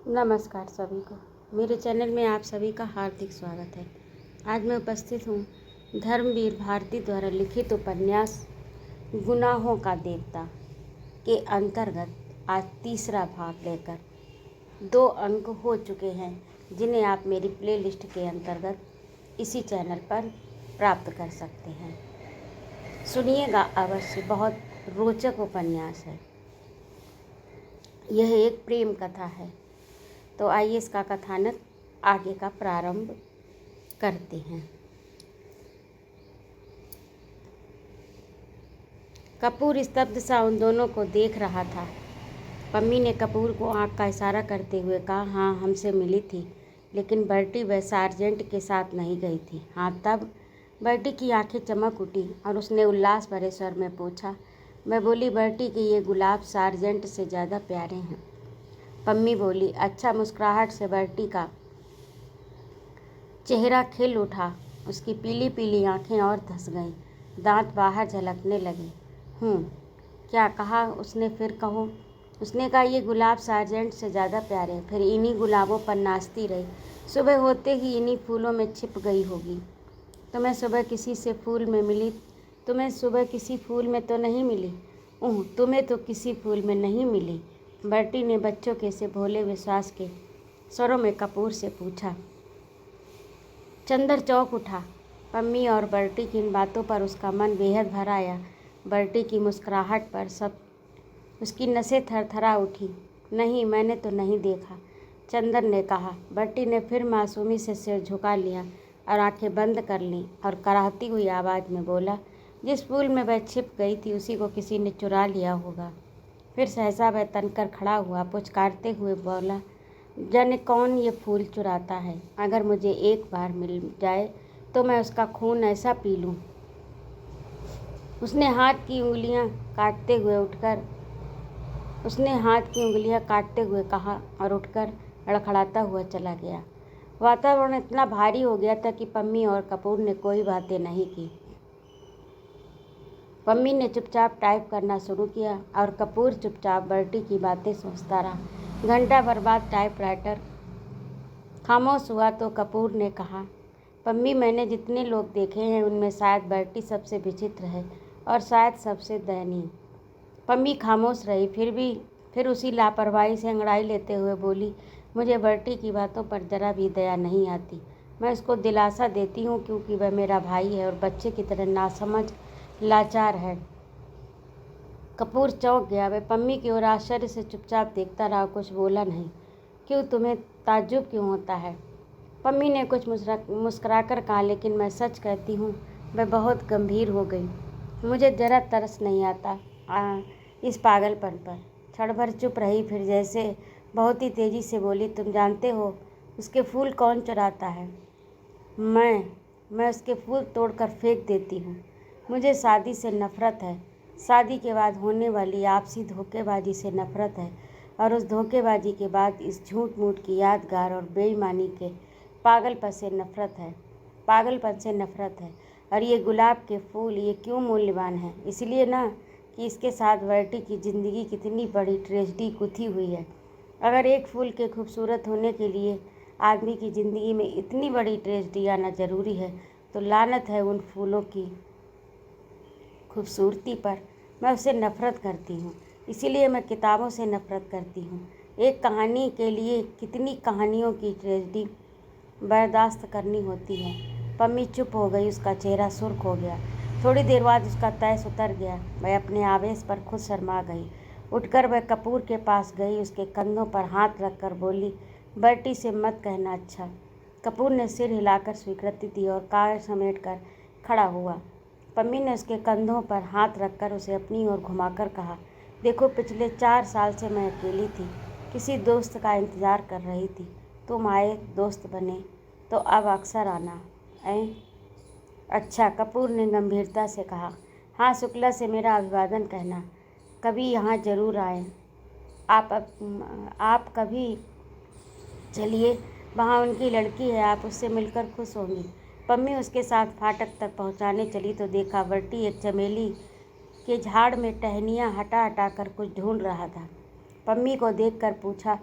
नमस्कार सभी को। मेरे चैनल में आप सभी का हार्दिक स्वागत है। आज मैं उपस्थित हूँ धर्मवीर भारती द्वारा लिखित उपन्यास गुनाहों का देवता के अंतर्गत आज तीसरा भाग लेकर 2 अंक हो चुके हैं, जिन्हें आप मेरी प्लेलिस्ट के अंतर्गत इसी चैनल पर प्राप्त कर सकते हैं। सुनिएगा अवश्य, बहुत रोचक उपन्यास है। यह एक प्रेम कथा है। तो आइए इसका कथानक आगे का प्रारंभ करते हैं। कपूर स्तब्ध सा उन दोनों को देख रहा था। पम्मी ने कपूर को आंख का इशारा करते हुए कहा, हाँ, हमसे मिली थी, लेकिन बर्टी वह सार्जेंट के साथ नहीं गई थी। हाँ, तब? बर्टी की आंखें चमक उठी और उसने उल्लास भरे स्वर में पूछा। मैं बोली, बर्टी के ये गुलाब सार्जेंट से ज़्यादा प्यारे हैं। पम्मी बोली, अच्छा। मुस्कुराहट से बर्टी का चेहरा खिल उठा। उसकी पीली पीली आंखें और धंस गईं, दांत बाहर झलकने लगे। क्या कहा उसने? फिर कहो। उसने कहा, ये गुलाब सार्जेंट से ज़्यादा प्यारे। फिर इन्हीं गुलाबों पर नाचती रही। सुबह होते ही इन्हीं फूलों में छिप गई होगी। तुम्हें सुबह किसी फूल में तो नहीं मिली? तुम्हें तो किसी फूल में नहीं मिली? बर्टी ने बच्चों के से भोले विश्वास के स्वरों में कपूर से पूछा। चंदर चौंक उठा। पम्मी और बर्टी की इन बातों पर उसका मन बेहद भर आया। बर्टी की मुस्कुराहट पर सब उसकी नसें थरथरा उठी। नहीं, मैंने तो नहीं देखा, चंदर ने कहा। बर्टी ने फिर मासूमी से सिर झुका लिया और आंखें बंद कर लीं और कराहती हुई आवाज़ में बोला, जिस फूल में वह छिप गई थी उसी को किसी ने चुरा लिया होगा। फिर सहसा वह तनकर खड़ा हुआ, पुचकारते हुए बोला, जाने कौन ये फूल चुराता है। अगर मुझे एक बार मिल जाए तो मैं उसका खून ऐसा पी लूँ। उसने हाथ की उंगलियां काटते हुए कहा और उठकर लड़खड़ाता हुआ चला गया। वातावरण इतना भारी हो गया था कि पम्मी और कपूर ने कोई बातें नहीं की। पम्मी ने चुपचाप टाइप करना शुरू किया और कपूर चुपचाप बर्टी की बातें सोचता रहा। घंटा भर बाद टाइपराइटर खामोश हुआ तो कपूर ने कहा, पम्मी, मैंने जितने लोग देखे हैं उनमें शायद बर्टी सबसे विचित्र है और शायद सबसे दयनीय। पम्मी खामोश रही। फिर उसी लापरवाही से अंगड़ाई लेते हुए बोली, मुझे बर्टी की बातों पर जरा भी दया नहीं आती। मैं उसको दिलासा देती हूँ क्योंकि वह मेरा भाई है और बच्चे की तरह नासमझ लाचार है। कपूर चौंक गया। वह पम्मी की ओर आश्चर्य से चुपचाप देखता रहा, कुछ बोला नहीं। क्यों, तुम्हें ताज्जुब क्यों होता है? पम्मी ने कुछ मुस्कुराकर कहा, लेकिन मैं सच कहती हूँ, मैं बहुत गंभीर हो गई। मुझे जरा तरस नहीं आता इस पागलपन पर। क्षण भर चुप रही, फिर जैसे बहुत ही तेज़ी से बोली, तुम जानते हो उसके फूल कौन चुराता है? मैं उसके फूल तोड़कर फेंक देती हूँ। मुझे शादी से नफ़रत है। शादी के बाद होने वाली आपसी धोखेबाजी से नफ़रत है और उस धोखेबाजी के बाद इस झूठ मूठ की यादगार और बेईमानी के पागलपन से नफ़रत है। और ये गुलाब के फूल, ये क्यों मूल्यवान है? इसलिए ना कि इसके साथ बर्टी की ज़िंदगी कितनी बड़ी ट्रेजेडी गुथी हुई है। अगर एक फूल के खूबसूरत होने के लिए आदमी की ज़िंदगी में इतनी बड़ी ट्रेजेडी आना ज़रूरी है, तो लानत है उन फूलों की खूबसूरती पर। मैं उससे नफ़रत करती हूँ। इसीलिए मैं किताबों से नफ़रत करती हूँ। एक कहानी के लिए कितनी कहानियों की ट्रेजेडी बर्दाश्त करनी होती है। पम्मी चुप हो गई। उसका चेहरा सुर्ख हो गया। थोड़ी देर बाद उसका तैस उतर गया। वह अपने आवेश पर खुद शर्मा गई। उठकर वह कपूर के पास गई, उसके कंधों पर हाथ रखकर बोली, बर्टी से मत कहना, अच्छा? कपूर ने सिर हिलाकर स्वीकृति दी और कार समेटकर खड़ा हुआ। पम्मी ने उसके कंधों पर हाथ रखकर उसे अपनी ओर घुमाकर कहा, देखो, पिछले 4 साल से मैं अकेली थी, किसी दोस्त का इंतज़ार कर रही थी। तुम आए, दोस्त बने, तो अब अक्सर आना। अच्छा, कपूर ने गंभीरता से कहा। हाँ, शुक्ला से मेरा अभिवादन कहना। कभी यहाँ ज़रूर आए। आप कभी चलिए, वहाँ उनकी लड़की है, आप उससे मिलकर खुश होंगी। पम्मी उसके साथ फाटक तक पहुँचाने चली तो देखा बर्टी एक चमेली के झाड़ में टहनियाँ हटा हटा कर कुछ ढूंढ रहा था। पम्मी को देखकर पूछा,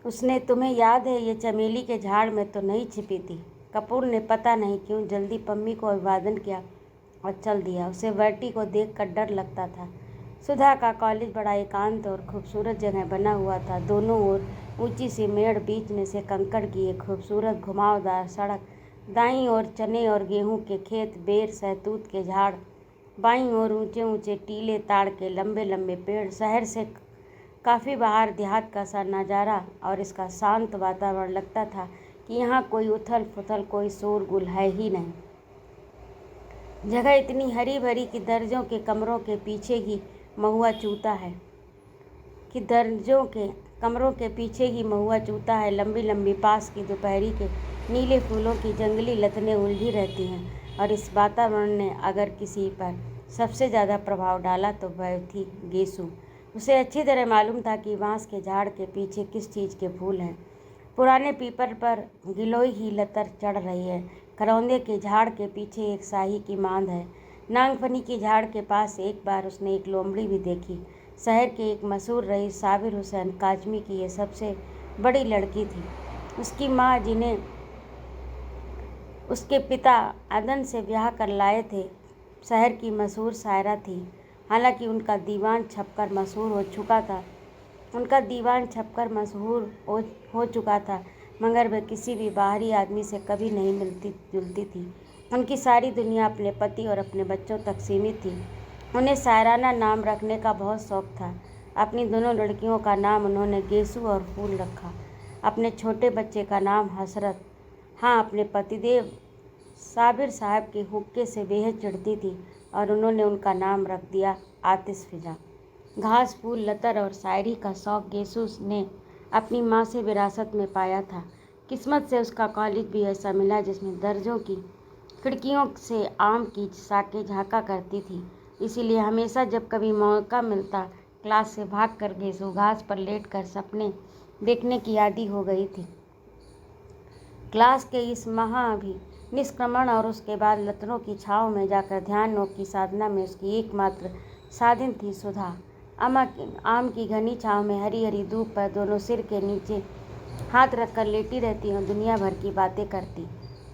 उसने, तुम्हें याद है ये चमेली के झाड़ में तो नहीं छिपी थी। कपूर ने पता नहीं क्यों जल्दी पम्मी को अभिवादन किया और चल दिया। उसे बर्टी को देखकर डर लगता था। सुधा का कॉलेज बड़ा एकांत और खूबसूरत जगह बना हुआ था। दोनों ओर ऊंची सी मेड़, बीच में से कंकड़ की एक खूबसूरत घुमावदार सड़क, दाईं ओर चने और गेहूं के खेत, बेर सहतूत के झाड़, बाईं ओर ऊंचे ऊंचे टीले ताड़ के लंबे लंबे पेड़। शहर से काफ़ी बाहर देहात का सा नज़ारा और इसका शांत वातावरण, लगता था कि यहाँ कोई उथल पुथल, कोई शोरगुल है ही नहीं। जगह इतनी हरी भरी कि दर्जों के कमरों के पीछे ही महुआ चूता है लंबी लंबी पास की दोपहरी के नीले फूलों की जंगली लतनें उलझी रहती हैं। और इस वातावरण ने अगर किसी पर सबसे ज़्यादा प्रभाव डाला तो वह थी गेसु। उसे अच्छी तरह मालूम था कि बांस के झाड़ के पीछे किस चीज़ के फूल हैं। पुराने पीपल पर गिलोय ही लतर चढ़ रही है। करौंदे के झाड़ के पीछे एक शाही की मांद है। नांगफनी के झाड़ के पास एक बार उसने एक लोमड़ी भी देखी। शहर के एक मशहूर रईस साबिर हुसैन काजमी की ये सबसे बड़ी लड़की थी। उसकी माँ, जिन्हें उसके पिता अदन से ब्याह कर लाए थे, शहर की मशहूर शायरा थी। हालांकि उनका दीवान छपकर मशहूर हो चुका था, मगर वह किसी भी बाहरी आदमी से कभी नहीं मिलती जुलती थी। उनकी सारी दुनिया अपने पति और अपने बच्चों तक सीमित थी। उन्हें शायराना नाम रखने का बहुत शौक था। अपनी दोनों लड़कियों का नाम उन्होंने गेसु और फूल रखा। अपने छोटे बच्चे का नाम हसरत। हाँ, अपने पतिदेव साबिर साहब के हुक्के से बेहद चिढ़ती थी और उन्होंने उनका नाम रख दिया आतिश फिजा। घास फूल, लतर और शायरी का शौक गेसु ने अपनी माँ से विरासत में पाया था। किस्मत से उसका कॉलेज भी ऐसा मिला जिसमें दर्जों की खिड़कियों से आम की शाखें झाँका करती थी। इसीलिए हमेशा जब कभी मौका मिलता, क्लास से भाग कर गेसु घास पर लेटकर सपने देखने की आदी हो गई थी। क्लास के इस महा निष्क्रमण और उसके बाद लतरों की छाँव में जाकर ध्यान योग की साधना में उसकी एकमात्र साधन थी सुधा। आम की घनी छाँव में हरी हरी धूप पर दोनों सिर के नीचे हाथ रखकर लेटी रहती और दुनिया भर की बातें करती।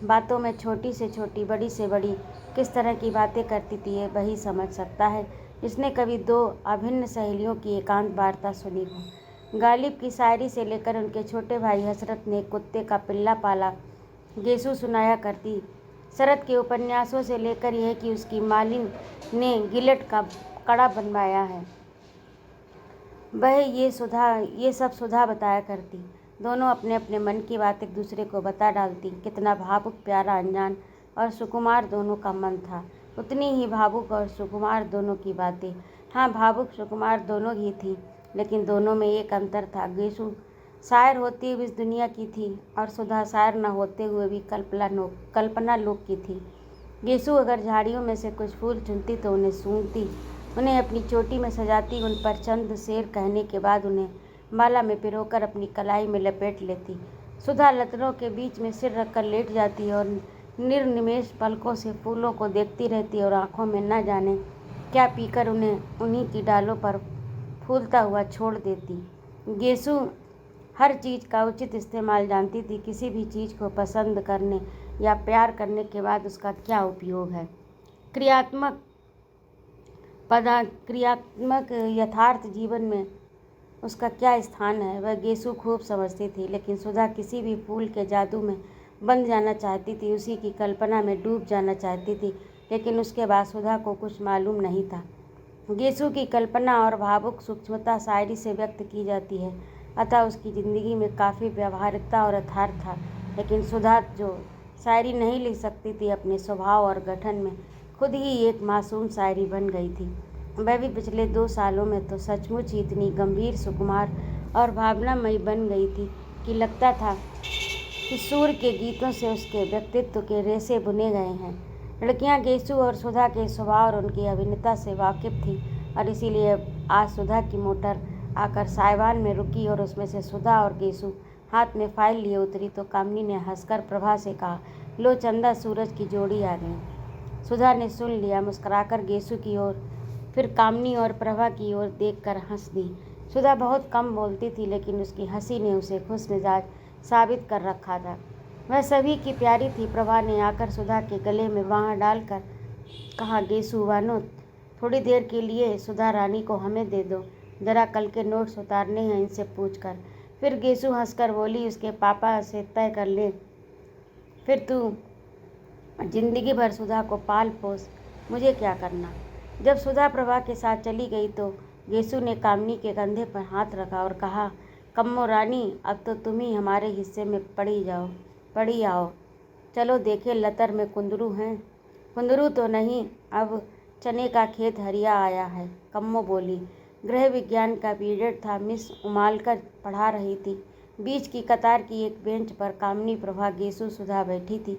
बातों में छोटी से छोटी, बड़ी से बड़ी किस तरह की बातें करती थी, ये वही समझ सकता है जिसने कभी दो अभिन्न सहेलियों की एकांत वार्ता सुनी हो। गालिब की शायरी से लेकर उनके छोटे भाई हसरत ने कुत्ते का पिल्ला पाला गेसु सुनाया करती। शरद के उपन्यासों से लेकर यह कि उसकी मालिन ने गिलट का कड़ा बनवाया है, वह ये सब सुधा बताया करती। दोनों अपने अपने मन की बात एक दूसरे को बता डालती। कितना भावुक, प्यारा, अनजान और सुकुमार दोनों का मन था। उतनी ही भावुक और सुकुमार दोनों की बातें। हाँ, भावुक सुकुमार दोनों ही थी, लेकिन दोनों में एक अंतर था। गेसु शायर होती हुई इस दुनिया की थी और सुधा शायर न होते हुए भी कल्पना लोक की थी। गेसु अगर झाड़ियों में से कुछ फूल चुनती तो उन्हें सूंघती, उन्हें अपनी चोटी में सजाती, उन पर चंद शेर कहने के बाद उन्हें माला में पिरोकर अपनी कलाई में लपेट लेती। सुधा लतरों के बीच में सिर रखकर लेट जाती और निर्निमेष पलकों से फूलों को देखती रहती और आंखों में न जाने क्या पीकर उन्हें उन्हीं की डालों पर फूलता हुआ छोड़ देती। गेसु हर चीज़ का उचित इस्तेमाल जानती थी। किसी भी चीज़ को पसंद करने या प्यार करने के बाद उसका क्या उपयोग है, क्रियात्मक यथार्थ जीवन में उसका क्या स्थान है, वह गेसु खूब समझती थी। लेकिन सुधा किसी भी फूल के जादू में बंध जाना चाहती थी, उसी की कल्पना में डूब जाना चाहती थी। लेकिन उसके बाद सुधा को कुछ मालूम नहीं था। गेसु की कल्पना और भावुक सूक्ष्मता शायरी से व्यक्त की जाती है, अतः उसकी ज़िंदगी में काफ़ी व्यावहारिकता और यथार्थ था। लेकिन सुधा, जो शायरी नहीं लिख सकती थी, अपने स्वभाव और गठन में खुद ही एक मासूम शायरी बन गई थी। वह भी पिछले 2 सालों में तो सचमुच ही इतनी गंभीर, सुकुमार और भावनामयी बन गई थी कि लगता था कि सूर के गीतों से उसके व्यक्तित्व के रेशे बुने गए हैं। लड़कियां गेसु और सुधा के स्वभाव और उनकी अभिन्नता से वाकिफ थी और इसीलिए आज सुधा की मोटर आकर साइवान में रुकी और उसमें से सुधा और गेसु हाथ में फाइल लिए उतरी तो कामिनी ने हंसकर प्रभा से कहा, लो चंदा, सूरज की जोड़ी आ गई। सुधा ने सुन लिया, मुस्कुराकर गेसु की ओर, फिर कामिनी और प्रभा की ओर देखकर हंस दी। सुधा बहुत कम बोलती थी, लेकिन उसकी हंसी ने उसे खुश मिजाज साबित कर रखा था। वह सभी की प्यारी थी। प्रभा ने आकर सुधा के गले में बाँह डालकर कहा, गेसु वानो, थोड़ी देर के लिए सुधा रानी को हमें दे दो, जरा कल के नोट्स उतारने हैं इनसे पूछकर। फिर गेसु हंसकर बोली, उसके पापा से तय कर ले, फिर तू जिंदगी भर सुधा को पाल पोस, मुझे क्या करना। जब सुधा प्रभा के साथ चली गई तो गेसु ने कामनी के कंधे पर हाथ रखा और कहा, कम्मो रानी, अब तो तुम ही हमारे हिस्से में पड़ी आओ। चलो देखे लतर में कुंदरू हैं। कुंदरू तो नहीं, अब चने का खेत हरिया आया है, कम्मो बोली। गृह विज्ञान का पीरियड था। मिस उमालकर पढ़ा रही थी। बीच की कतार की एक बेंच पर कामनी, प्रभा, गेसु, सुधा बैठी थी।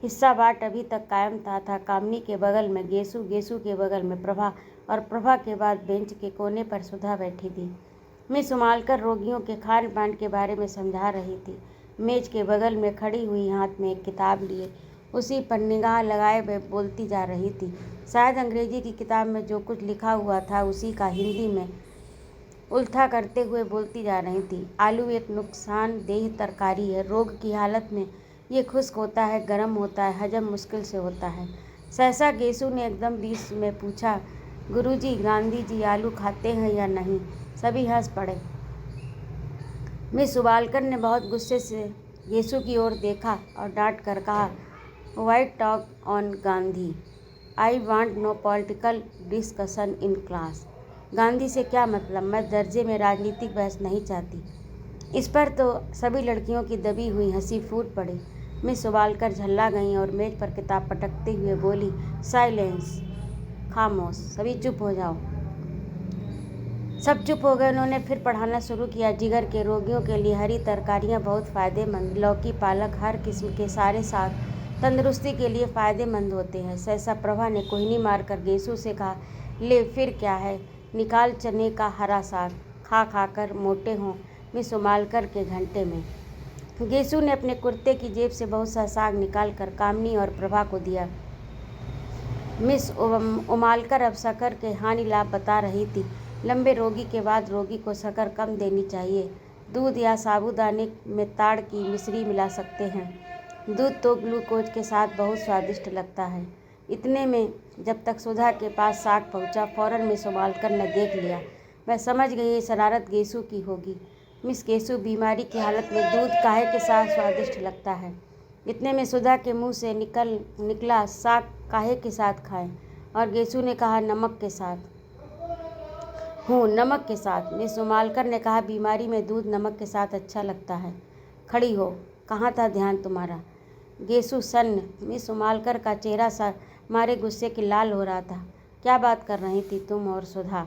हिस्सा बाट अभी तक कायम था। कामनी के बगल में गेसु, गेसु के बगल में प्रभा और प्रभा के बाद बेंच के कोने पर सुधा बैठी थी। मिस उमालकर रोगियों के खान पान के बारे में समझा रही थी। मेज के बगल में खड़ी हुई, हाथ में एक किताब लिए उसी पर निगाह लगाए वे बोलती जा रही थी। शायद अंग्रेजी की किताब में जो कुछ लिखा हुआ था उसी का हिंदी में उल्था करते हुए बोलती जा रही थी। आलू एक नुकसानदेह तरकारी है। रोग की हालत में ये खुश्क होता है, गर्म होता है, हजम मुश्किल से होता है। सहसा गेसु ने एकदम बीच में पूछा, गुरुजी, गांधी जी आलू खाते हैं या नहीं? सभी हंस पड़े। मिस उबालकर ने बहुत गुस्से से गेसु की ओर देखा और डांट कर कहा, why'd talk on Gandhi, I want no political discussion in class. Gandhi से क्या मतलब, मैं दर्जे में राजनीतिक बहस नहीं चाहती। इस पर तो सभी लड़कियों की दबी हुई हंसी फूट पड़ी। मिस उबालकर झल्ला गईं और मेज पर किताब पटकते हुए बोली, साइलेंस, खामोश, सभी चुप हो जाओ। सब चुप हो गए। उन्होंने फिर पढ़ाना शुरू किया। जिगर के रोगियों के लिए हरी तरकारियां बहुत फ़ायदेमंद, लौकी, पालक, हर किस्म के सारे साग तंदुरुस्ती के लिए फ़ायदेमंद होते हैं। सहसा प्रभा ने कोहनी मारकर गेसु से कहा, ले फिर क्या है, निकाल चने का हरा साग, खा खा कर मोटे हों मिस उमालकर के घंटे में। गेसु ने अपने कुर्ते की जेब से बहुत सा साग निकाल कर कामनी और प्रभा को दिया। मिस उमालकर अब शक्कर के हानि लाभ बता रही थी। लंबे रोगी के बाद रोगी को शक्कर कम देनी चाहिए। दूध या साबूदाने में ताड़ की मिश्री मिला सकते हैं। दूध तो ग्लूकोज के साथ बहुत स्वादिष्ट लगता है। इतने में जब तक सुधा के पास साग पहुंचा, फौरन मिस उमालकर ने देख लिया। मैं समझ गई ये शरारत गेसु की होगी। मिस गेसु, बीमारी की हालत में दूध काहे के साथ स्वादिष्ट लगता है? इतने में सुधा के मुंह से निकला, साग काहे के साथ खाएं? और गेसु ने कहा, नमक के साथ। नमक के साथ। मिस उमालकर ने कहा, बीमारी में दूध नमक के साथ अच्छा लगता है। खड़ी हो, कहाँ था ध्यान तुम्हारा? गेसु सन्न। मिस उमालकर का चेहरा सा मारे गुस्से के लाल हो रहा था। क्या बात कर रही थी तुम और सुधा?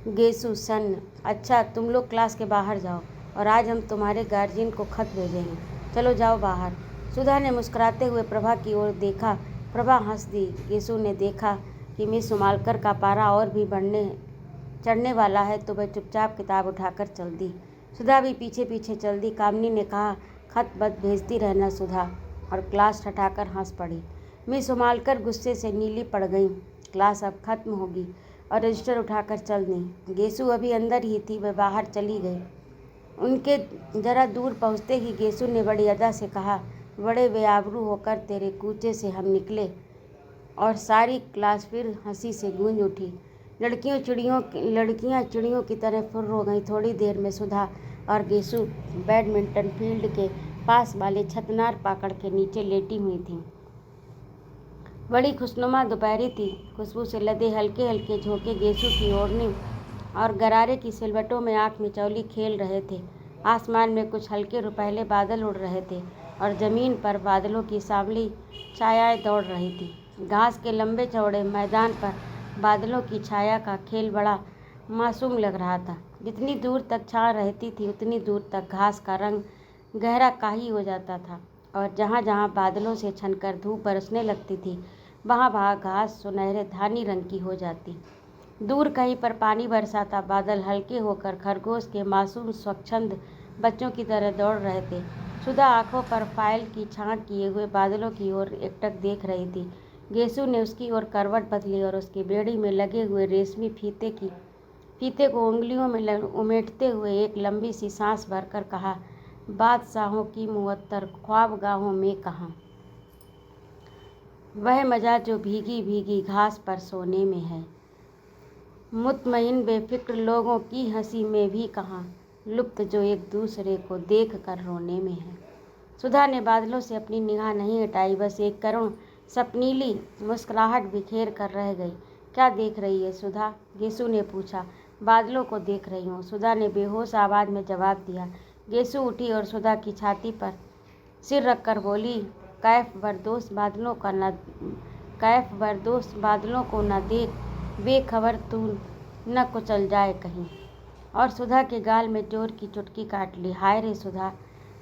गेसु सन्न। अच्छा, तुम लोग क्लास के बाहर जाओ और आज हम तुम्हारे गार्जियन को खत भेजेंगे। चलो जाओ बाहर। सुधा ने मुस्कुराते हुए प्रभा की ओर देखा। प्रभा हंस दी। गेसु ने देखा कि मिस उमालकर का पारा और भी चढ़ने वाला है तो वह चुपचाप किताब उठाकर चल दी। सुधा भी पीछे पीछे चल दी। कामनी ने कहा, खत बत भेजती रहना सुधा, और क्लास ठठाकर हंस पड़ी। मिस उमालकर गुस्से से नीली पड़ गई। क्लास अब खत्म होगी और रजिस्टर उठाकर चल दी। गेसु अभी अंदर ही थी, वह बाहर चली गई। उनके जरा दूर पहुँचते ही गेसु ने बड़ी अदा से कहा, बड़े बेआबरू होकर तेरे कूचे से हम निकले। और सारी क्लास फिर हंसी से गूंज उठी। लड़कियां चिड़ियों की तरह फुर्र हो गईं। थोड़ी देर में सुधा और गेसु बैडमिंटन फील्ड के पास वाले छतनार पाकड़ के नीचे लेटी हुई थीं। बड़ी खुशनुमा दोपहरी थी। खुशबू से लदे हल्के हल्के झोंके गेसु की ओढ़नी और गरारे की सिलवटों में आँख मिचौली खेल रहे थे। आसमान में कुछ हल्के रुपहले बादल उड़ रहे थे और ज़मीन पर बादलों की सांवली छायाएं दौड़ रही थी। घास के लंबे चौड़े मैदान पर बादलों की छाया का खेल बड़ा मासूम लग रहा था। जितनी दूर तक छां रहती थी उतनी दूर तक घास का रंग गहरा काही हो जाता था और जहाँ जहाँ बादलों से छनकर धूप बरसने लगती थी वहाँ घास सुनहरे धानी रंग की हो जाती। दूर कहीं पर पानी बरसाता। बादल हल्के होकर खरगोश के मासूम स्वच्छंद बच्चों की तरह दौड़ रहे थे। सुधा आंखों पर फाइल की छांट किए हुए बादलों की ओर एकटक देख रही थी। गेसु ने उसकी ओर करवट बदली और उसकी बेड़ी में लगे हुए रेशमी फीते को उंगलियों में उमेटते हुए एक लंबी सी सांस भरकर कहा, बादशाहों की मुअत्तर ख्वाबगाहों में कहाँ। वह मज़ा जो भीगी भीगी घास पर सोने में है, मुतमईन बेफिक्र लोगों की हंसी में भी कहाँ, लुप्त जो एक दूसरे को देख कर रोने में है। सुधा ने बादलों से अपनी निगाह नहीं हटाई, बस एक करुण सपनीली मुस्कुराहट बिखेर कर रह गई। क्या देख रही है सुधा? गेसु ने पूछा। बादलों को देख रही हूँ, सुधा ने बेहोश आवाज़ में जवाब दिया। गेसु उठी और सुधा की छाती पर सिर रखकर बोली, कैफ बरदोस बादलों को न देख, बेखबर तू न कुचल जाए कहीं। और सुधा के गाल में जोर की चुटकी काट ली। हाय रे, सुधा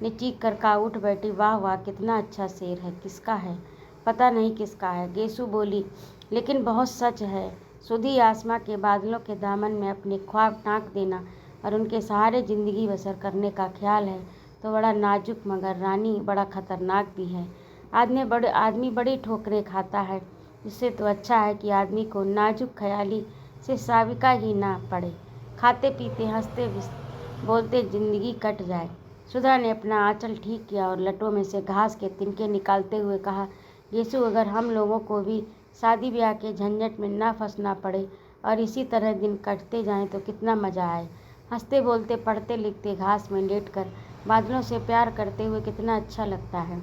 ने चीख कर कहा। उठ बैठी। वाह वाह, कितना अच्छा शेर है। किसका है? पता नहीं किसका है, गेसु बोली, लेकिन बहुत सच है। सुधी आसमां के बादलों के दामन में अपने ख्वाब टाँक देना और उनके सहारे ज़िंदगी बसर करने का ख्याल है तो बड़ा नाजुक मगर रानी बड़ा खतरनाक भी है। आदमी बड़ी ठोकरें खाता है, इससे तो अच्छा है कि आदमी को नाजुक ख्याली से साविका ही ना पड़े। खाते पीते हंसते बोलते ज़िंदगी कट जाए। सुधा ने अपना आंचल ठीक किया और लटों में से घास के तिनके निकालते हुए कहा, गेसु, अगर हम लोगों को भी शादी ब्याह के झंझट में ना फंसना पड़े और इसी तरह दिन कटते जाएं तो कितना मज़ा आए। हंसते बोलते पढ़ते लिखते घास में लेटकर बादलों से प्यार करते हुए कितना अच्छा लगता है।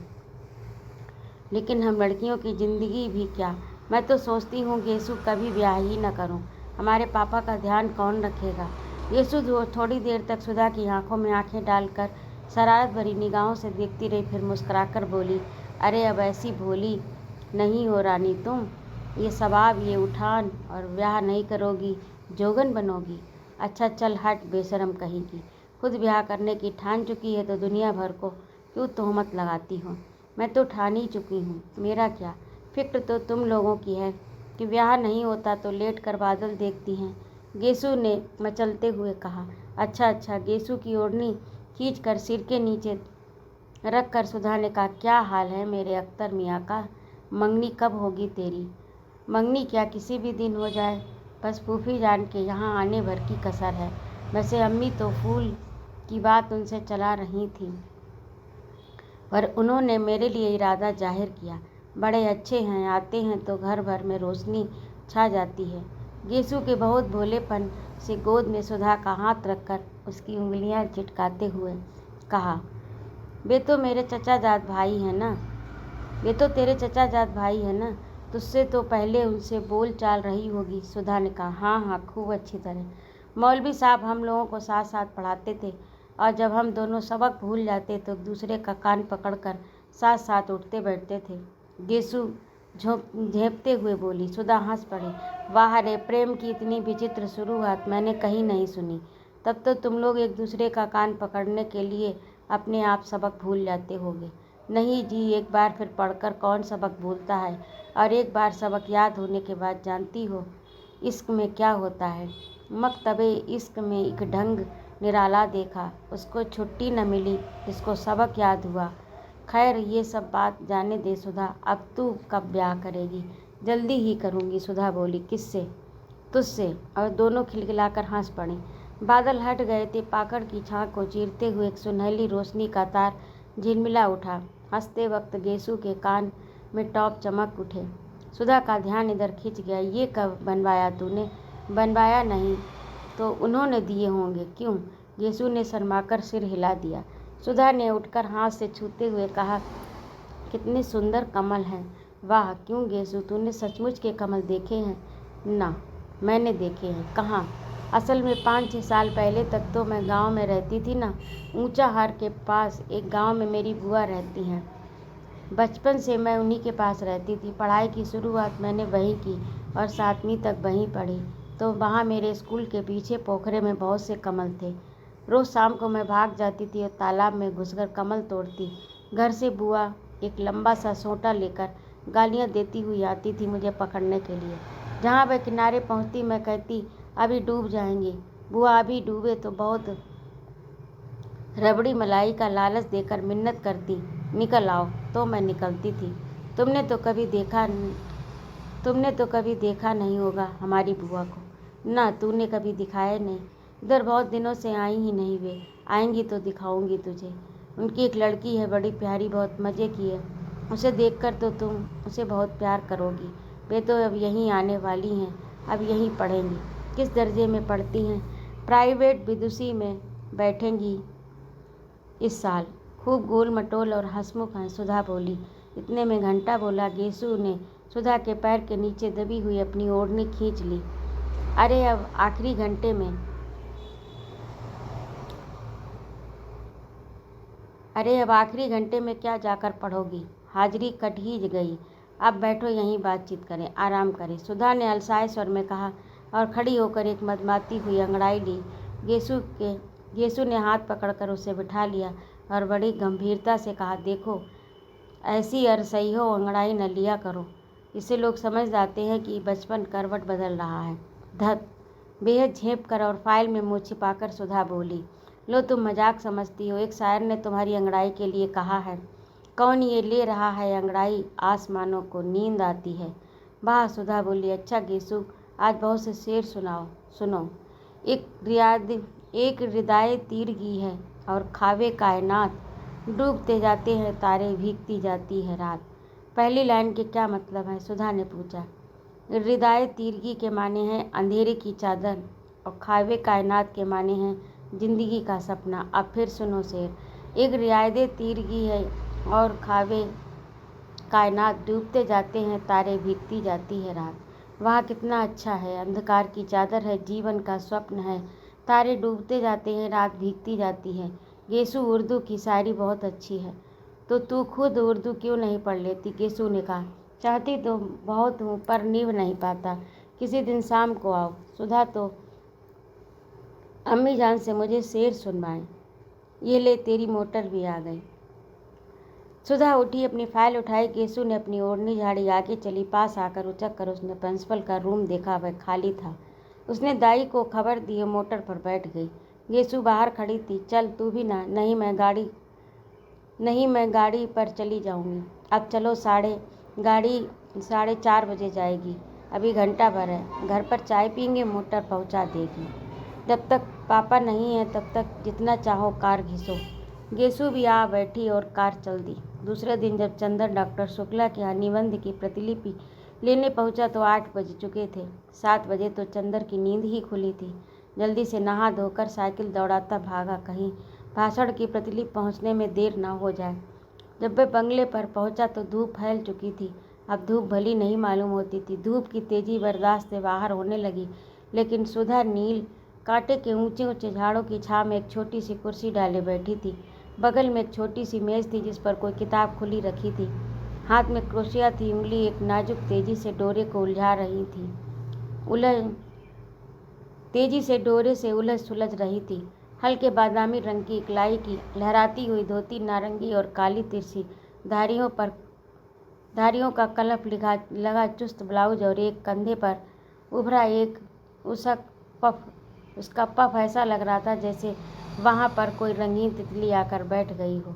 लेकिन हम लड़कियों की ज़िंदगी भी क्या। मैं तो सोचती हूँ गेसु, कभी ब्याह ही न करूँ। हमारे पापा का ध्यान कौन रखेगा? गेसु थोड़ी देर तक सुधा की आंखों में आंखें डालकर शरारत भरी निगाहों से देखती रही, फिर मुस्कुराकर बोली, अरे अब ऐसी भोली नहीं हो रानी तुम। ये सवाब, ये उठान, और ब्याह नहीं करोगी, जोगन बनोगी। अच्छा चल हट, बेशरम कहेगी। खुद ब्याह करने की ठान चुकी है तो दुनिया भर को क्यों तोहमत लगाती हो? मैं तो ठान ही चुकी हूँ। मेरा क्या, फिक्र तो तुम लोगों की है कि ब्याह नहीं होता तो लेट कर बादल देखती हैं, गेसु ने मचलते हुए कहा। अच्छा। गेसु की ओढ़नी खींच कर सिर के नीचे रख कर सुधा ने कहा, क्या हाल है मेरे अख्तर मियाँ का? मंगनी कब होगी तेरी? मंगनी क्या, किसी भी दिन हो जाए, बस फूफी जान के यहाँ आने भर की कसर है। वैसे अम्मी तो फूल की बात उनसे चला रही थी, पर उन्होंने मेरे लिए इरादा जाहिर किया। बड़े अच्छे हैं, आते हैं तो घर भर में रोशनी छा जाती है। गेसु के बहुत भोलेपन से गोद में सुधा का हाथ रखकर उसकी उंगलियां चिटकाते हुए कहा, वे तो मेरे चचाजाद भाई हैं ना, वे तो तेरे चचाजाद भाई हैं ना, तुझसे तो पहले उनसे बोल चाल रही होगी। सुधा ने कहा, हाँ, खूब अच्छी तरह। मौलवी साहब हम लोगों को साथ साथ पढ़ाते थे और जब हम दोनों सबक भूल जाते तो एक दूसरे का कान पकड़कर साथ साथ उठते बैठते थे। गेसु झेंपते हुए बोली। सुधा हंस पड़ी। वाह रे, प्रेम की इतनी विचित्र शुरुआत मैंने कहीं नहीं सुनी। तब तो तुम लोग एक दूसरे का कान पकड़ने के लिए अपने आप सबक भूल जाते होगे। नहीं जी, एक बार फिर पढ़कर कौन सबक भूलता है, और एक बार सबक याद होने के बाद जानती हो इश्क में क्या होता है? मकतबे इश्क में एक ढंग निराला देखा, उसको छुट्टी न मिली, इसको सबक याद हुआ। खैर ये सब बात जाने दे सुधा, अब तू कब ब्याह करेगी? जल्दी ही करूँगी, सुधा बोली। किससे? तुझसे। और दोनों खिलखिलाकर हंस पड़े। बादल हट गए थे। पाकड़ की छाँ को चीरते हुए एक सुनहली रोशनी का तार झिलमिला उठा। हंसते वक्त गेसु के कान में टॉप चमक उठे। सुधा का ध्यान इधर खिंच गया। ये कब बनवाया तूने? बनवाया नहीं तो उन्होंने दिए होंगे। क्यों? गेसु ने शर्माकर सिर हिला दिया। सुधा ने उठकर हाथ से छूते हुए कहा, कितने सुंदर कमल हैं। वाह, क्यों गेसु, तूने सचमुच के कमल देखे हैं? ना, मैंने देखे हैं। कहाँ? असल में 5-6 साल पहले तक तो मैं गांव में रहती थी ना। ऊंचाहार के पास एक गांव में मेरी बुआ रहती हैं। बचपन से मैं उन्हीं के पास रहती थी। पढ़ाई की शुरुआत मैंने वहीं की और 7वीं तक वहीं पढ़ी। तो वहाँ मेरे स्कूल के पीछे पोखरे में बहुत से कमल थे। रोज़ शाम को मैं भाग जाती थी और तालाब में घुसकर कमल तोड़ती। घर से बुआ एक लंबा सा सोंटा लेकर गालियाँ देती हुई आती थी मुझे पकड़ने के लिए। जहाँ वह किनारे पहुँचती मैं कहती, अभी डूब जाएंगे। बुआ अभी डूबे तो बहुत रबड़ी मलाई का लालच देकर मिन्नत करती, निकल आओ, तो मैं निकलती थी। तुमने तो कभी देखा नहीं होगा हमारी बुआ को। ना तूने कभी दिखाए नहीं। इधर बहुत दिनों से आई ही नहीं वे। आएंगी तो दिखाऊंगी तुझे। उनकी एक लड़की है, बड़ी प्यारी, बहुत मज़े की है। उसे देखकर तो तुम उसे बहुत प्यार करोगी। वे तो अब यहीं आने वाली हैं, अब यहीं पढ़ेंगी। किस दर्जे में पढ़ती हैं? प्राइवेट विदुषी में बैठेंगी इस साल। खूब गोल मटोल और हंसमुख हैं, सुधा बोली। इतने में घंटा बोला। गेसु ने सुधा के पैर के नीचे दबी हुई अपनी ओढ़नी खींच ली। अरे अब आखिरी घंटे में क्या जाकर पढ़ोगी? हाजिरी कट ही गई। अब बैठो यहीं बातचीत करें, आराम करें, सुधा ने अलसाए स्वर में कहा और खड़ी होकर एक मदमाती हुई अंगड़ाई ली। गेसु ने हाथ पकड़कर उसे बिठा लिया और बड़ी गंभीरता से कहा, देखो ऐसी अरसइहो अंगड़ाई न लिया करो। इसे लोग समझ जाते हैं कि बचपन करवट बदल रहा है। धत। बेहद झेप कर और फाइल में मुँह छिपाकर सुधा बोली, लो तुम मजाक समझती हो। एक शायर ने तुम्हारी अंगड़ाई के लिए कहा है, कौन ये ले रहा है अंगड़ाई, आसमानों को नींद आती है। वाह, सुधा बोली। अच्छा गेसु, आज बहुत से शेर सुनो। एक हृदय तीरगी है और खावे कायनात, डूबते जाते हैं तारे, भीगती जाती है रात। पहली लाइन के क्या मतलब है? सुधा ने पूछा। हृदय तीरगी के माने हैं अंधेरे की चादर और खावे कायनात के माने हैं जिंदगी का सपना। अब फिर सुनो शेर। एक रियायत तीरगी है और खावे कायनात, डूबते जाते हैं तारे, भीगती जाती है रात। वाह कितना अच्छा है। अंधकार की चादर है, जीवन का स्वप्न है, तारे डूबते जाते हैं, रात भीगती जाती है। गेसु, उर्दू की शायरी बहुत अच्छी है, तो तू खुद उर्दू क्यों नहीं पढ़ लेती? गेसु ने कहा, चाहती तो बहुत हूँ पर निभ नहीं पाता। किसी दिन शाम को आओ। सुधा तो अम्मी जान से मुझे शेर सुनवाएं। ये ले तेरी मोटर भी आ गई। सुधा उठी, अपनी फाइल उठाई। गेसु ने अपनी ओढ़नी झाड़ी, आगे चली। पास आकर उचक कर उसने प्रिंसिपल का रूम देखा, वह खाली था। उसने दाई को खबर दी, मोटर पर बैठ गई। गेसु बाहर खड़ी थी। चल तू भी ना। नहीं मैं गाड़ी पर चली जाऊंगी। अब चलो, गाड़ी 4:30 बजे जाएगी, अभी घंटा भर है। घर पर चाय पीएंगे, मोटर पहुंचा देगी। जब तक पापा नहीं है तब तक जितना चाहो कार घिसो। गेसु भी आ बैठी और कार चल दी। दूसरे दिन जब चंदर डॉक्टर शुक्ला के यहाँ निबंध की प्रतिलिपि लेने पहुंचा तो 8 बज चुके थे। 7 बजे तो चंदर की नींद ही खुली थी। जल्दी से नहा धोकर साइकिल दौड़ाता भागा, कहीं भाषण की प्रतिलिपि पहुंचने में देर न हो जाए। जब वह बंगले पर पहुंचा तो धूप फैल चुकी थी। अब धूप भली नहीं मालूम होती थी। धूप की तेजी बर्दाश्त से बाहर होने लगी, लेकिन सुधा नील कांटे के ऊंचे ऊंचे झाड़ों की छांव में एक छोटी सी कुर्सी डाले बैठी थी। बगल में एक छोटी सी मेज थी जिस पर कोई किताब खुली रखी थी। हाथ में क्रोशिया थी, उंगली एक नाजुक तेजी से डोरे को उलझा रही थी। तेजी से डोरे से उलझ सुलझ रही थी। हल्के बादामी रंग की इकलाई की लहराती हुई धोती, नारंगी और काली तिरछी धारियों का कलफ लगा चुस्त ब्लाउज और एक कंधे पर उभरा एक उसका पफ ऐसा लग रहा था जैसे वहाँ पर कोई रंगीन तितली आकर बैठ गई हो,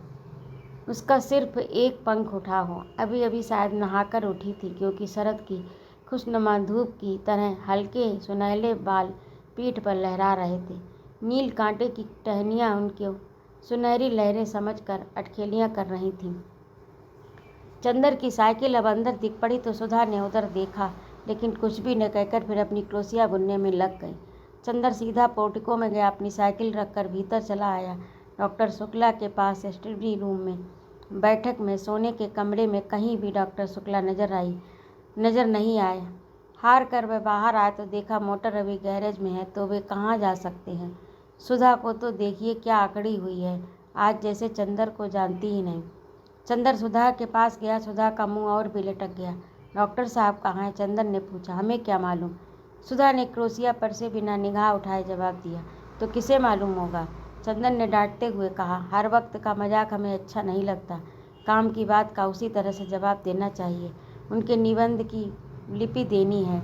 उसका सिर्फ एक पंख उठा हो। अभी अभी शायद नहाकर उठी थी, क्योंकि शरद की खुशनुमा धूप की तरह हल्के सुनहले बाल पीठ पर लहरा रहे थे। नील कांटे की टहनियाँ उनके सुनहरी लहरें समझकर अटखेलियाँ कर रही थीं। चंदर की साइकिल अब अंदर दिख पड़ी तो सुधा ने उधर देखा, लेकिन कुछ भी न कहकर फिर अपनी क्रोशिया बुनने में लग गई। चंदर सीधा पोर्टिको में गया, अपनी साइकिल रखकर भीतर चला आया। डॉक्टर शुक्ला के पास स्टडी रूम में, बैठक में, सोने के कमरे में कहीं भी डॉक्टर शुक्ला नज़र नहीं आए। हार कर वह बाहर आया तो देखा मोटर अभी गैरेज में है, तो वे कहाँ जा सकते हैं। सुधा को तो देखिए क्या अकड़ी हुई है, आज जैसे चंदर को जानती ही नहीं। चंदर सुधा के पास गया। सुधा का मुंह और भी लटक गया। डॉक्टर साहब कहाँ हैं? चंदर ने पूछा। हमें क्या मालूम, सुधा ने क्रोशिया पर से बिना निगाह उठाए जवाब दिया। तो किसे मालूम होगा? चंदन ने डांटते हुए कहा। हर वक्त का मजाक हमें अच्छा नहीं लगता। काम की बात का उसी तरह से जवाब देना चाहिए। उनके निबंध की लिपि देनी है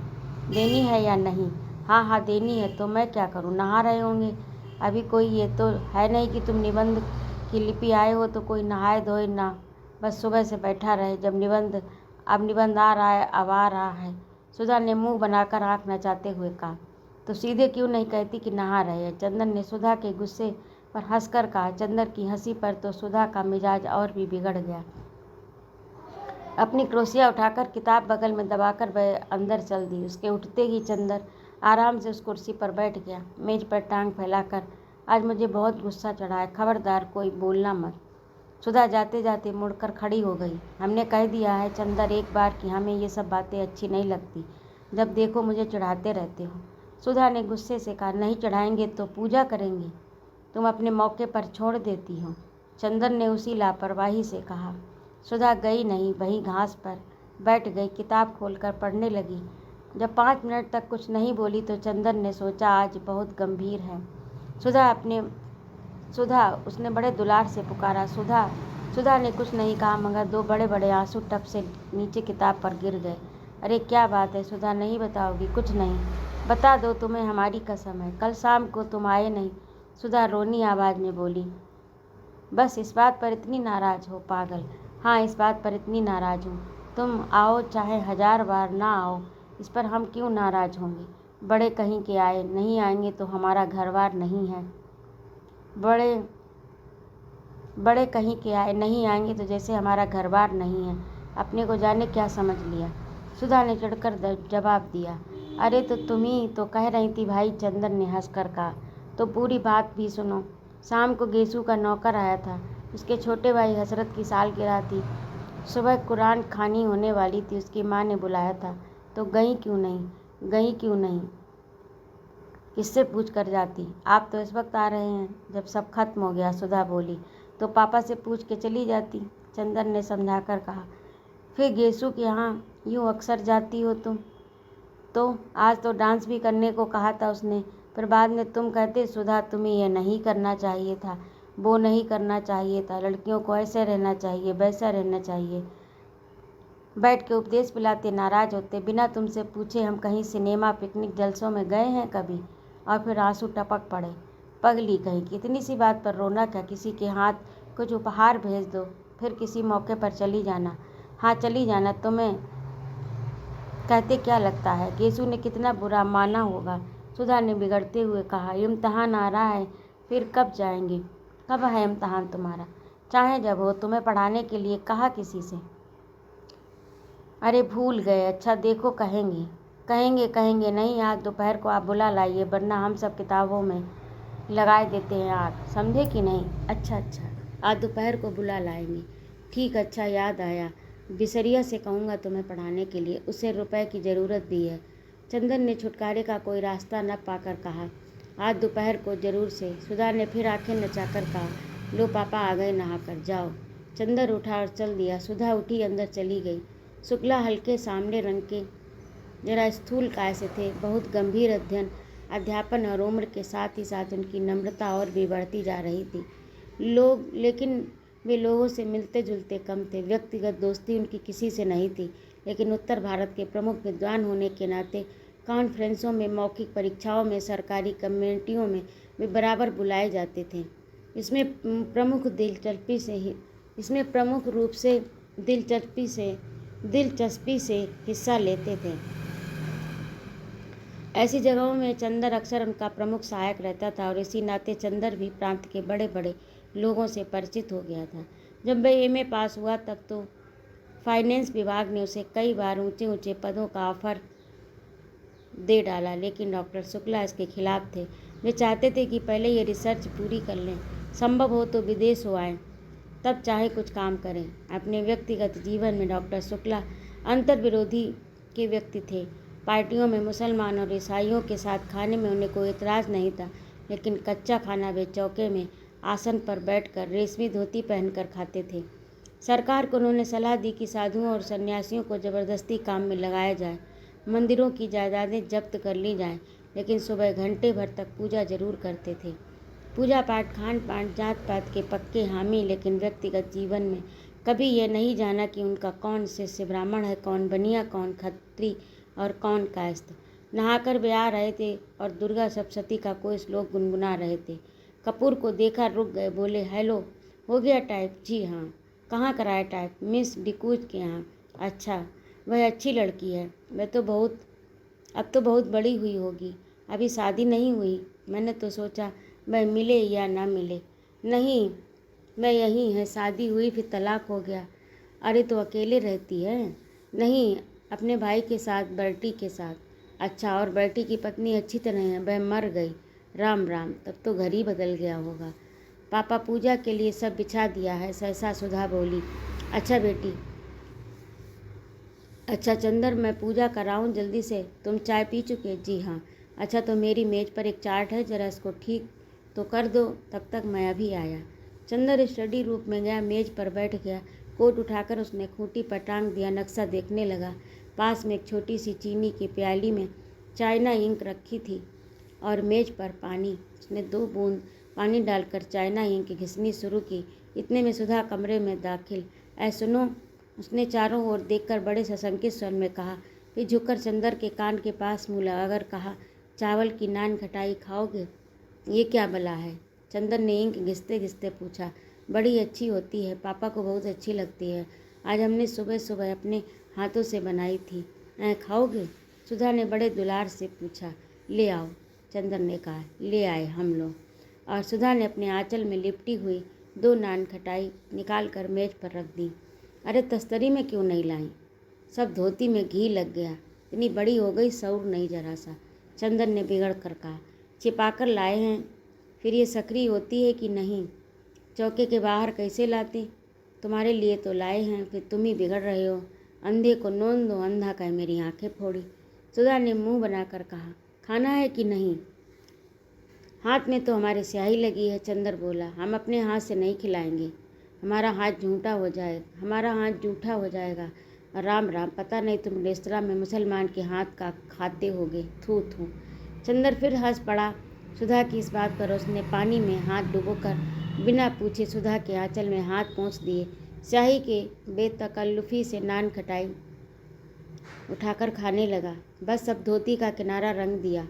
या नहीं? हाँ देनी है। तो मैं क्या करूँ? नहा रहे होंगे। अभी कोई ये तो है नहीं कि तुम निबंध की लिपि आए हो तो कोई नहाए धोए ना, बस सुबह से बैठा रहे। अब निबंध आ रहा है, अब आ रहा है। सुधा ने मुंह बनाकर आंख नचाते हुए कहा। तो सीधे क्यों नहीं कहती कि नहा रहे हैं। चंदन ने सुधा के गुस्से पर हंसकर कहा। चंदन की हंसी पर तो सुधा का मिजाज और भी बिगड़ गया। अपनी क्रोसिया उठाकर किताब बगल में दबाकर वह अंदर चल दी। उसके उठते ही चंदन आराम से उस कुर्सी पर बैठ गया, मेज पर टांग फैलाकर। आज मुझे बहुत गुस्सा चढ़ा है, खबरदार कोई बोलना मत। सुधा जाते जाते मुड़कर खड़ी हो गई। हमने कह दिया है चंदन एक बार कि हमें ये सब बातें अच्छी नहीं लगती। जब देखो मुझे चढ़ाते रहते हो। सुधा ने गुस्से से कहा। नहीं चढ़ाएंगे तो पूजा करेंगे। तुम अपने मौके पर छोड़ देती हो। चंदन ने उसी लापरवाही से कहा। सुधा गई नहीं, वहीं घास पर बैठ गई, किताब खोलकर पढ़ने लगी। जब 5 मिनट तक कुछ नहीं बोली तो चंदन ने सोचा आज बहुत गंभीर है। सुधा, उसने बड़े दुलार से पुकारा। सुधा। सुधा ने कुछ नहीं कहा, मगर 2 बड़े बड़े आंसू टप से नीचे किताब पर गिर गए। अरे क्या बात है सुधा, नहीं बताओगी? कुछ नहीं। बता दो, तुम्हें हमारी कसम है। कल शाम को तुम आए नहीं, सुधा रोनी आवाज़ में बोली। बस इस बात पर इतनी नाराज़ हो? पागल। हाँ, इस बात पर इतनी नाराज़ हूँ। तुम आओ चाहे 1000 बार ना आओ, इस पर हम क्यों नाराज़ होंगे? बड़े कहीं के आए, नहीं आएंगे तो हमारा घरबार नहीं है। बड़े कहीं के आए, नहीं आएंगे तो जैसे हमारा घरबार नहीं है। अपने को जाने क्या समझ लिया। सुधा ने चढ़कर जवाब दिया। अरे तो तुम ही तो कह रही थी भाई, चंदन ने हंसकर कहा। तो पूरी बात भी सुनो। शाम को गेसू का नौकर आया था। उसके छोटे भाई हसरत की सालगिरह थी। सुबह कुरान खानी होने वाली थी। उसकी माँ ने बुलाया था। तो गई क्यों नहीं? किससे पूछ कर जाती? आप तो इस वक्त आ रहे हैं जब सब खत्म हो गया, सुधा बोली। तो पापा से पूछ के चली जाती, चंदन ने समझाकर कहा। फिर गेसू के यहाँ यूँ अक्सर जाती हो तुम? तो आज तो डांस भी करने को कहा था उसने, फिर बाद में तुम कहते सुधा तुम्हें यह नहीं करना चाहिए था, वो नहीं करना चाहिए था, लड़कियों को ऐसे रहना चाहिए, वैसा रहना चाहिए। बैठ के उपदेश पिलाते, नाराज़ होते। बिना तुमसे पूछे हम कहीं सिनेमा, पिकनिक, जलसों में गए हैं कभी? और फिर आंसू टपक पड़े। पगली कहीं, कितनी सी बात पर रोना क्या? किसी के हाथ कुछ उपहार भेज दो, फिर किसी मौके पर चली जाना। हाँ चली जाना, तुम्हें कहते क्या लगता है? गेसू ने कितना बुरा माना होगा? सुधा ने बिगड़ते हुए कहा। इम्तहान आ रहा है, फिर कब जाएंगे? कब है इम्तहान तुम्हारा? चाहे जब हो। तुम्हें पढ़ाने के लिए कहा किसी से? अरे भूल गए। अच्छा देखो, कहेंगे नहीं। आज दोपहर को आप बुला लाइए, वरना हम सब किताबों में लगाए देते हैं आग, समझे कि नहीं? अच्छा, आज दोपहर को बुला लाएंगे। ठीक, अच्छा याद आया, बिसरिया से कहूँगा तुम्हें पढ़ाने के लिए, उसे रुपए की ज़रूरत भी है। चंदन ने छुटकारे का कोई रास्ता न पाकर कहा। आज दोपहर को ज़रूर से। सुधा ने फिर आंखें नचाकर कहा। लो पापा आ गए नहाकर, जाओ। चंदन उठा और चल दिया। सुधा उठी अंदर चली गई। शुक्ला हल्के सामने रंग के, जरा स्थूल काय से थे। बहुत गंभीर अध्यापन और उम्र के साथ ही साथ उनकी नम्रता और भी बढ़ती जा रही थी। लेकिन वे लोगों से मिलते जुलते कम थे। व्यक्तिगत दोस्ती उनकी किसी से नहीं थी, लेकिन उत्तर भारत के प्रमुख विद्वान होने के नाते कॉन्फ्रेंसों में, मौखिक परीक्षाओं में, सरकारी कमेटियों में वे बराबर बुलाए जाते थे। इसमें प्रमुख रूप से दिलचस्पी से हिस्सा लेते थे। ऐसी जगहों में चंदर अक्सर उनका प्रमुख सहायक रहता था और इसी नाते चंदर भी प्रांत के बड़े बड़े लोगों से परिचित हो गया था। जब वह एमए पास हुआ तब तो फाइनेंस विभाग ने उसे कई बार ऊंचे ऊंचे पदों का ऑफर दे डाला, लेकिन डॉक्टर शुक्ला इसके खिलाफ थे। वे चाहते थे कि पहले ये रिसर्च पूरी कर लें, संभव हो तो विदेश हो आएँ, तब चाहे कुछ काम करें। अपने व्यक्तिगत जीवन में डॉक्टर शुक्ला अंतर्विरोधी के व्यक्ति थे। पार्टियों में मुसलमान और ईसाइयों के साथ खाने में उन्हें कोई एतराज़ नहीं था, लेकिन कच्चा खाना वे चौके में आसन पर बैठकर रेशमी धोती पहनकर खाते थे। सरकार को उन्होंने सलाह दी कि साधुओं और सन्यासियों को ज़बरदस्ती काम में लगाया जाए, मंदिरों की जायदादें जब्त कर ली जाएं, लेकिन सुबह घंटे भर तक पूजा जरूर करते थे। पूजा पाठ, खान पान, जात पात के पक्के हामी, लेकिन व्यक्तिगत जीवन में कभी यह नहीं जाना कि उनका कौन शिष्य ब्राह्मण है, कौन बनिया, कौन खत्री और कौन कायस्थ। नहाकर वे आ रहे थे और दुर्गा सप्तशती का कोई श्लोक गुनगुना रहे थे। कपूर को देखा, रुक गए, बोले हेलो, हो गया टाइप? जी हाँ। कहाँ कराया टाइप? मिस डिकूज के यहाँ। अच्छा, वह अच्छी लड़की है। अब तो बहुत बड़ी हुई होगी। अभी शादी नहीं हुई। मैंने तो सोचा मैं मिले या ना मिले। नहीं, मैं यहीं है, शादी हुई फिर तलाक हो गया। अरे तो अकेले रहती है? नहीं, अपने भाई के साथ, बर्टी के साथ। अच्छा, और बर्टी की पत्नी अच्छी तरह है? वह मर गई। राम राम, तब तो घर ही बदल गया होगा। पापा पूजा के लिए सब बिछा दिया है, सहसा सुधा बोली। अच्छा बेटी, अच्छा चंदर, मैं पूजा कराऊं जल्दी से? तुम चाय पी चुके? जी हाँ। अच्छा तो मेरी मेज़ पर एक चार्ट है, ज़रा इसको ठीक तो कर दो, तब तक मैं अभी आया। चंदर स्टडी रूम में गया, मेज़ पर बैठ गया। कोट उठाकर उसने खूंटी पर टांग दिया, नक्शा देखने लगा। पास में एक छोटी सी चीनी की प्याली में चाइना इंक रखी थी और मेज़ पर पानी। उसने 2 बूंद पानी डालकर चाइना इंक घिसनी शुरू की। इतने में सुधा कमरे में दाखिल। ऐ सुनो, उसने चारों ओर देखकर बड़े सशंकित स्वर में कहा। फिर झुककर चंदर के कान के पास मुँह लगाकर कहा, चावल की नान खटाई खाओगे? ये क्या भला है? चंदर ने इंक घिसते घिसते पूछा। बड़ी अच्छी होती है, पापा को बहुत अच्छी लगती है। आज हमने सुबह सुबह अपने हाथों से बनाई थी। खाओगे? सुधा ने बड़े दुलार से पूछा। ले आओ, चंदर ने कहा। ले आए हम लोग, और सुधा ने अपने आंचल में लिपटी हुई 2 नान खटाई निकाल कर मेज पर रख दी। अरे तस्तरी में क्यों नहीं लाई? सब धोती में घी लग गया, इतनी बड़ी हो गई, सौर नहीं जरा सा। चंदर ने बिगड़ कर कहा। छिपाकर लाए हैं, फिर ये सकरी होती है कि नहीं? चौके के बाहर कैसे लाते? तुम्हारे लिए तो लाए हैं, फिर तुम ही बिगड़ रहे हो। अंधे को नोन दो, अंधा का मेरी आंखें फोड़ी। सुधा ने मुंह बनाकर कहा। खाना है कि नहीं? हाथ में तो हमारे स्याही लगी है, चंदर बोला। हम अपने हाथ से नहीं खिलाएंगे, हमारा हाथ जूठा हो जाएगा। राम राम, पता नहीं तुम रेस्तरां में मुसलमान के हाथ का खाते होगे। थू थू। चंदर फिर हंस पड़ा सुधा की इस बात पर। उसने पानी में हाथ डुबोकर बिना पूछे सुधा के आंचल में हाथ पोंछ दिए। स्याही के बेतकल्लुफ़ी से नान खटाई उठाकर खाने लगा। बस अब धोती का किनारा रंग दिया,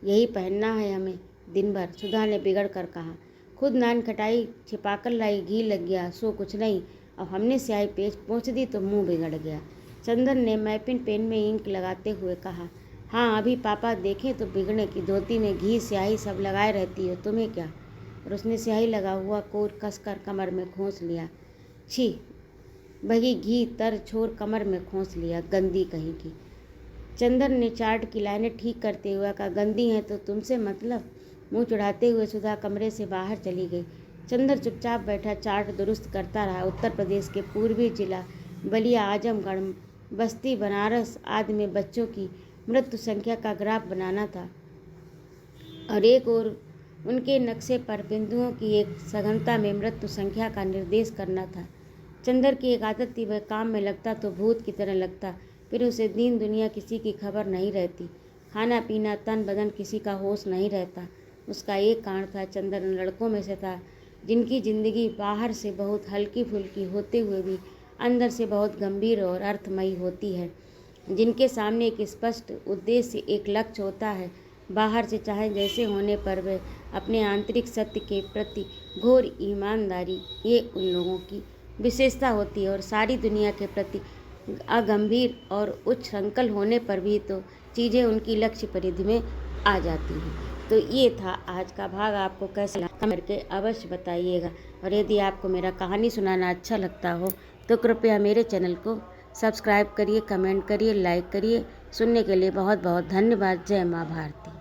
यही पहनना है हमें दिन भर, सुधा ने बिगड़ कर कहा। खुद नान खटाई छिपाकर लाई, घी लग गया सो कुछ नहीं, अब हमने स्याही पेच पोंछ दी तो मुंह बिगड़ गया। चंदन ने मैपिन पेन में इंक लगाते हुए कहा। हाँ, अभी पापा देखें तो बिगड़े की धोती में घी स्याही सब लगाए रहती हो, तुम्हें क्या? और उसने स्याही लगा हुआ कोट कसकर कमर में खोंस लिया। छी, वही घी तर छोर कमर में खोंस लिया, गंदी कहीं की। चंदन ने चार्ट की लाइनें ठीक करते हुए कहा। गंदी हैं तो तुमसे मतलब? मुंह चढ़ाते हुए सुधा कमरे से बाहर चली गई। चंदर चुपचाप बैठा चार्ट दुरुस्त करता रहा। उत्तर प्रदेश के पूर्वी जिला बलिया, आजमगढ़, बस्ती, बनारस आदि में बच्चों की मृत्यु संख्या का ग्राफ बनाना था और एक और उनके नक्शे पर बिंदुओं की एक सघनता में मृत्यु संख्या का निर्देश करना था। चंदर की एक आदत थी, वह काम में लगता तो भूत की तरह लगता, फिर उसे दीन दुनिया किसी की खबर नहीं रहती। खाना पीना तन बदन किसी का होश नहीं रहता। उसका एक कारण था, चंदर उन लड़कों में से था जिनकी ज़िंदगी बाहर से बहुत हल्की फुल्की होते हुए भी अंदर से बहुत गंभीर और अर्थमयी होती है, जिनके सामने एक स्पष्ट उद्देश्य, एक लक्ष्य होता है। बाहर से चाहे जैसे होने पर वे अपने आंतरिक सत्य के प्रति घोर ईमानदारी, ये उन लोगों की विशेषता होती है। और सारी दुनिया के प्रति अगंभीर और उच्च संकल्प होने पर भी तो चीज़ें उनकी लक्ष्य परिधि में आ जाती हैं। तो ये था आज का भाग। आपको कैसा लगा करके अवश्य बताइएगा, और यदि आपको मेरा कहानी सुनाना अच्छा लगता हो तो कृपया मेरे चैनल को सब्सक्राइब करिए, कमेंट करिए, लाइक करिए। सुनने के लिए बहुत बहुत धन्यवाद। जय माँ भारती।